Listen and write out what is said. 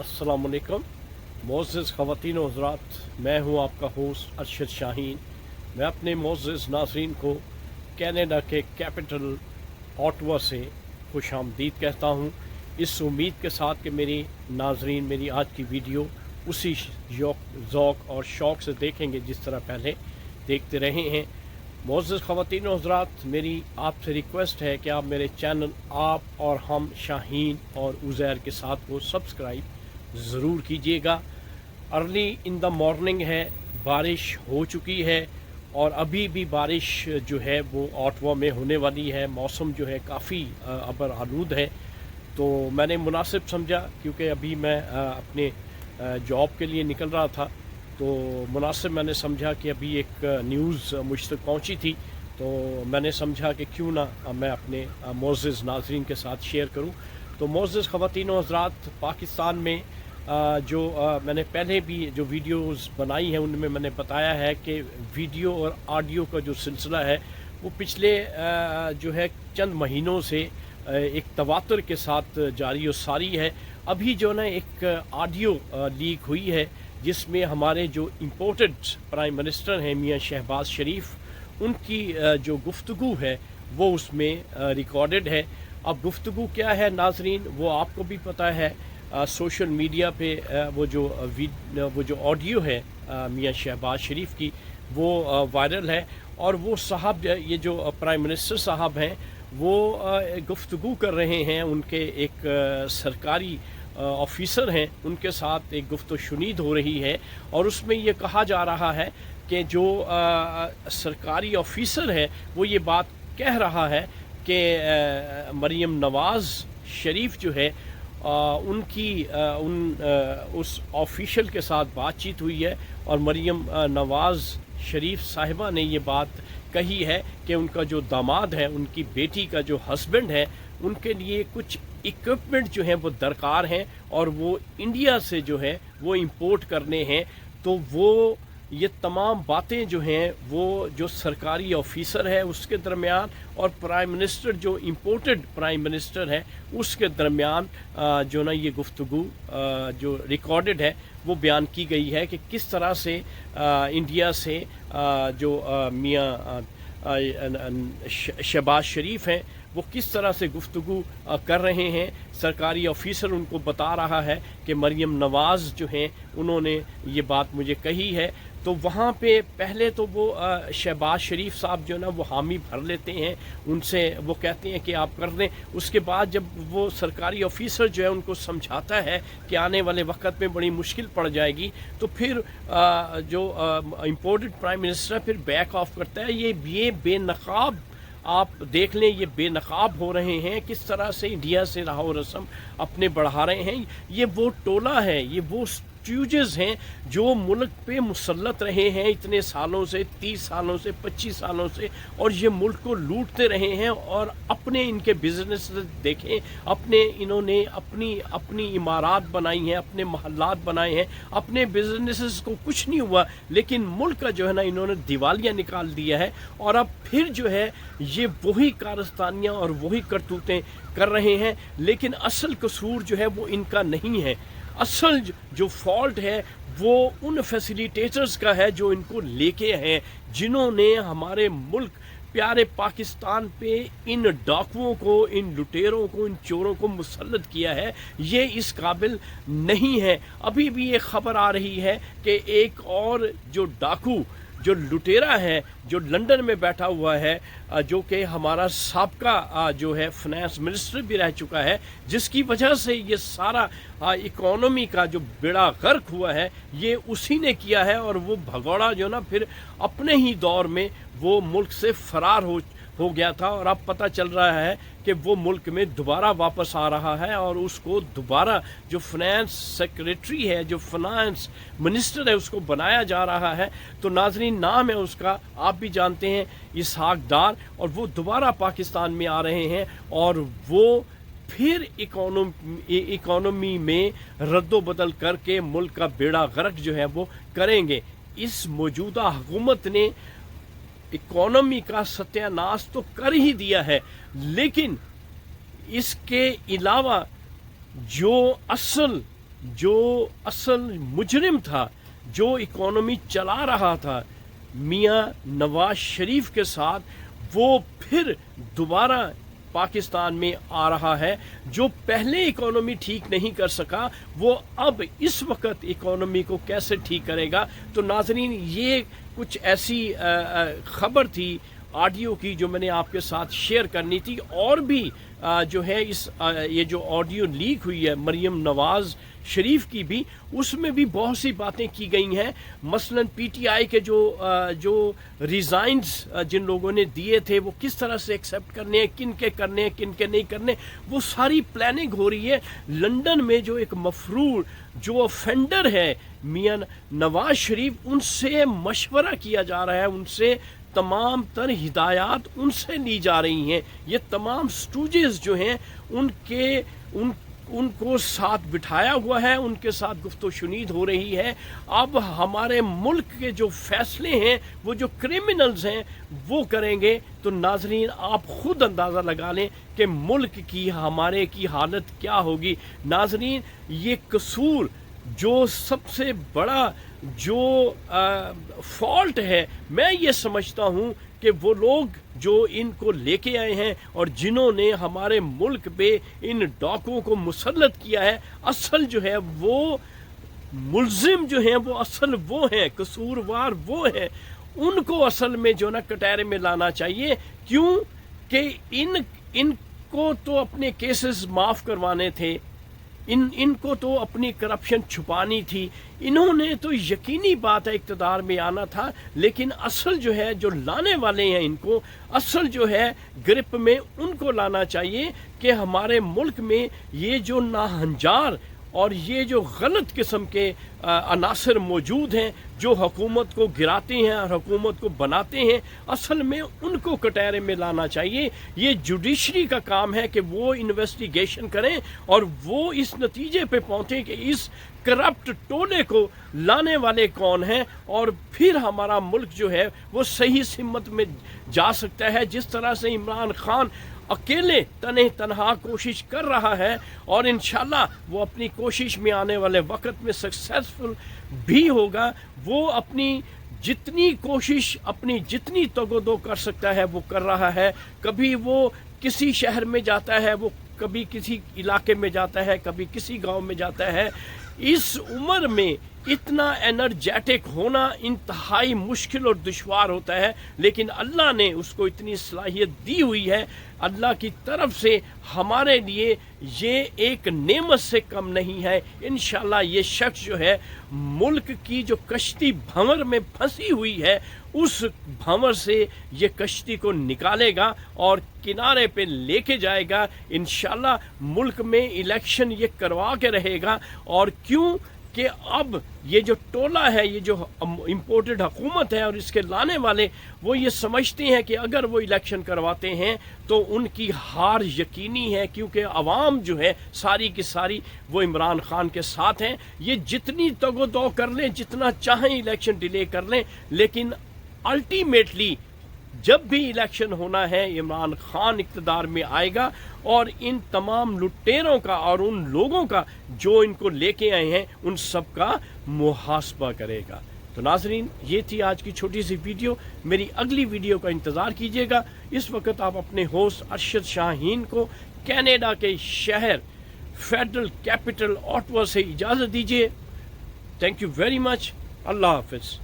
अस्सलामुअलैकुम मोअज़्ज़ज़ ख़वातीन व हज़रात, मैं हूँ आपका होस्ट अरशद शाहीन। मैं अपने मोअज़्ज़ज़ नाज़रीन को कनाडा के कैपिटल ऑटवा से खुशामदीद कहता हूँ, इस उम्मीद के साथ कि मेरी नाज़रीन मेरी आज की वीडियो उसी ज़ौक़ और शौक़ से देखेंगे जिस तरह पहले देखते रहे हैं। मोअज़्ज़ज़ ख़वातीन व हज़रात, मेरी आपसे रिक्वेस्ट है कि आप मेरे चैनल आप और हम शाहीन और उज़ैर के साथ को सब्सक्राइब ज़रूर कीजिएगा। अर्ली इन द मॉर्निंग है, बारिश हो चुकी है और अभी भी बारिश जो है वो ऑटवा में होने वाली है। मौसम जो है काफ़ी अबर आलूद है, तो मैंने मुनासिब समझा क्योंकि अभी मैं अपने जॉब के लिए निकल रहा था, तो मुनासिब मैंने समझा कि अभी एक न्यूज़ मुझ तक पहुँची थी, तो मैंने समझा कि क्यों ना मैं अपने मोअज़्ज़ज़ नाज़रीन के साथ शेयर करूँ। तो मोअज़्ज़ज़ ख़वातीन व हज़रात, पाकिस्तान में मैंने पहले भी जो वीडियोस बनाई हैं उनमें मैंने बताया है कि वीडियो और ऑडियो का जो सिलसिला है वो पिछले जो है चंद महीनों से एक तवातर के साथ जारी और सारी है। अभी जो ना एक ऑडियो लीक हुई है जिसमें हमारे जो इम्पोर्टेड प्राइम मिनिस्टर हैं मियां शहबाज शरीफ, उनकी जो गुफ्तगू है वो उसमें रिकॉर्डेड है। अब गुफ्तगू क्या है नाजरीन, वो आपको भी पता है। सोशल मीडिया पे वो जो ऑडियो है मियां शहबाज शरीफ की वो वायरल है, और वो साहब ये जो प्राइम मिनिस्टर साहब हैं वो गुफ्तगू कर रहे हैं, उनके एक सरकारी ऑफिसर हैं उनके साथ एक गुफ्तगू शुनीद हो रही है, और उसमें ये कहा जा रहा है कि जो सरकारी ऑफिसर है वो ये बात कह रहा है कि मरियम नवाज़ शरीफ जो है उस ऑफिशियल के साथ बातचीत हुई है, और मरियम नवाज़ शरीफ साहिबा ने ये बात कही है कि उनका जो दामाद है, उनकी बेटी का जो हस्बैंड है, उनके लिए कुछ इक्विपमेंट जो हैं वो दरकार हैं और वो इंडिया से जो है वो इंपोर्ट करने हैं। तो वो ये तमाम बातें जो हैं वो जो सरकारी ऑफिसर है उसके दरमियान और प्राइम मिनिस्टर जो इम्पोर्टेड प्राइम मिनिस्टर है उसके दरमियान जो ना ये गुफ्तगू जो रिकॉर्डेड है वो बयान की गई है कि किस तरह से इंडिया से जो मियाँ शहबाज शरीफ हैं वो किस तरह से गुफ्तगू कर रहे हैं। सरकारी ऑफिसर उनको बता रहा है कि मरियम नवाज़ जो हैं उन्होंने ये बात मुझे कही है। तो वहाँ पे पहले तो वो शहबाज शरीफ साहब जो ना वो हामी भर लेते हैं, उनसे वो कहते हैं कि आप कर दें। उसके बाद जब वो सरकारी ऑफिसर जो है उनको समझाता है कि आने वाले वक्त में बड़ी मुश्किल पड़ जाएगी, तो फिर जो इम्पोर्टेड प्राइम मिनिस्टर फिर बैक ऑफ करता है। ये बेनकाब आप देख लें, ये बेनकाब हो रहे हैं, किस तरह से इंडिया से राहो रस्म अपने बढ़ा रहे हैं। ये वो टोला है, ये वो स्टूजेस हैं जो मुल्क पे मुसल्लत रहे हैं इतने सालों से, 30 सालों से, 25 सालों से, और ये मुल्क को लूटते रहे हैं। और अपने इनके बिजनेस देखें, अपने इन्होंने अपनी इमारात बनाई हैं, अपने महल्लात बनाए हैं, अपने बिजनेसेस को कुछ नहीं हुआ, लेकिन मुल्क का जो है ना इन्होंने दिवालिया निकाल दिया है। और अब फिर जो है ये वही कारस्तानियाँ और वही करतूतें कर रहे हैं, लेकिन असल कसूर जो है वो इनका नहीं है। असल जो फॉल्ट है वो उन फैसिलिटेटर्स का है जो इनको लेके हैं, जिन्होंने हमारे मुल्क प्यारे पाकिस्तान पे इन डाकुओं को, इन लुटेरों को, इन चोरों को मुसल्लत किया है। ये इस काबिल नहीं है। अभी भी ये खबर आ रही है कि एक और जो डाकू, जो लुटेरा है, जो लंदन में बैठा हुआ है, जो कि हमारा साबका जो है फाइनेंस मिनिस्टर भी रह चुका है, जिसकी वजह से ये सारा इकोनॉमी का जो बेड़ा गर्क हुआ है ये उसी ने किया है। और वो भगोड़ा जो ना फिर अपने ही दौर में वो मुल्क से फरार हो गया था, और अब पता चल रहा है कि वो मुल्क में दोबारा वापस आ रहा है, और उसको दोबारा जो फाइनेंस सेक्रेटरी है, जो फाइनेंस मिनिस्टर है, उसको बनाया जा रहा है। तो नाजरीन, नाम है उसका, आप भी जानते हैं, इसहाक डार, और वो दोबारा पाकिस्तान में आ रहे हैं और वो फिर इकोनॉमी में रद्दोबदल करके मुल्क का बेड़ा गर्क जो है वो करेंगे। इस मौजूदा हुकूमत ने इकोनॉमी का सत्यानाश तो कर ही दिया है, लेकिन इसके अलावा जो असल جو اصل مجرم تھا، جو اکانومی چلا رہا تھا میاں نواز شریف کے ساتھ، وہ پھر دوبارہ پاکستان میں آ رہا ہے. جو پہلے اکانومی ٹھیک نہیں کر سکا وہ اب اس وقت اکانومی کو کیسے ٹھیک کرے گا. تو ناظرین، یہ کچھ ایسی خبر تھی آڈیو کی جو میں نے آپ کے ساتھ شیئر کرنی تھی. اور بھی جو ہے یہ جو آڈیو لیک ہوئی ہے مریم نواز شریف کی بھی، اس میں بھی بہت سی باتیں کی گئی ہیں. مثلا پی ٹی آئی کے جو ریزائنز جن لوگوں نے دیے تھے وہ کس طرح سے ایکسیپٹ کرنے ہیں، کن کے کرنے ہیں، کن کے نہیں کرنے، وہ ساری پلاننگ ہو رہی ہے. لندن میں جو ایک مفرور جو افینڈر ہے میاں نواز شریف، ان سے مشورہ کیا جا رہا ہے، ان سے تمام تر ہدایات ان سے لی جا رہی ہیں. یہ تمام سٹوجز جو ہیں ان کو ساتھ بٹھایا ہوا ہے، ان کے ساتھ گفت و شنید ہو رہی ہے. اب ہمارے ملک کے جو فیصلے ہیں وہ جو کرمنلز ہیں وہ کریں گے. تو ناظرین، آپ خود اندازہ لگا لیں کہ ملک کی ہمارے کی حالت کیا ہوگی. ناظرین، یہ قصور جو سب سے بڑا جو فالٹ ہے، میں یہ سمجھتا ہوں کہ وہ لوگ جو ان کو لے کے آئے ہیں اور جنہوں نے ہمارے ملک پہ ان ڈاکوؤں کو مسلط کیا ہے، اصل جو ہے وہ ملزم جو ہیں وہ اصل وہ ہیں، قصوروار وہ ہیں. ان کو اصل میں جو نا کٹہرے میں لانا چاہیے. کیوں کہ ان کو تو اپنے کیسز معاف کروانے تھے، ان کو تو اپنی کرپشن چھپانی تھی. انہوں نے تو یقینی بات ہے اقتدار میں آنا تھا، لیکن اصل جو ہے جو لانے والے ہیں ان کو، اصل جو ہے گرپ میں ان کو لانا چاہیے کہ ہمارے ملک میں یہ جو ناہنجار اور یہ جو غلط قسم کے عناصر موجود ہیں جو حکومت کو گراتے ہیں اور حکومت کو بناتے ہیں، اصل میں ان کو کٹہرے میں لانا چاہیے. یہ جوڈیشری کا کام ہے کہ وہ انویسٹیگیشن کریں اور وہ اس نتیجے پہ پہنچیں کہ اس کرپٹ ٹولے کو لانے والے کون ہیں، اور پھر ہمارا ملک جو ہے وہ صحیح سمت میں جا سکتا ہے. جس طرح سے عمران خان اکیلے تنہا کوشش کر رہا ہے، اور انشاءاللہ وہ اپنی کوشش میں آنے والے وقت میں سکسیسفل بھی ہوگا. وہ اپنی جتنی کوشش، اپنی جتنی تگودو کر سکتا ہے وہ کر رہا ہے. کبھی وہ کسی شہر میں جاتا ہے، وہ کبھی کسی علاقے میں جاتا ہے، کبھی کسی گاؤں میں جاتا ہے. اس عمر میں اتنا انرجیٹک ہونا انتہائی مشکل اور دشوار ہوتا ہے، لیکن اللہ نے اس کو اتنی صلاحیت دی ہوئی ہے. اللہ کی طرف سے ہمارے لیے یہ ایک نعمت سے کم نہیں ہے. انشاءاللہ یہ شخص جو ہے ملک کی جو کشتی بھنور میں پھنسی ہوئی ہے، اس بھنور سے یہ کشتی کو نکالے گا اور کنارے پہ لے کے جائے گا. انشاءاللہ ملک میں الیکشن یہ کروا کے رہے گا. اور کیوں کہ اب یہ جو ٹولہ ہے، یہ جو امپورٹڈ حکومت ہے اور اس کے لانے والے، وہ یہ سمجھتے ہیں کہ اگر وہ الیکشن کرواتے ہیں تو ان کی ہار یقینی ہے، کیونکہ عوام جو ہے ساری کی ساری وہ عمران خان کے ساتھ ہیں. یہ جتنی تگ و دو کر لیں، جتنا چاہیں الیکشن ڈیلے کر لیں، لیکن الٹیمیٹلی جب بھی الیکشن ہونا ہے عمران خان اقتدار میں آئے گا اور ان تمام لٹیروں کا اور ان لوگوں کا جو ان کو لے کے آئے ہیں ان سب کا محاسبہ کرے گا. تو ناظرین، یہ تھی آج کی چھوٹی سی ویڈیو. میری اگلی ویڈیو کا انتظار کیجیے گا. اس وقت آپ اپنے ہوسٹ ارشد شاہین کو کینیڈا کے شہر فیڈرل کیپٹل اوٹوا سے اجازت دیجیے. Thank you very much. اللہ حافظ.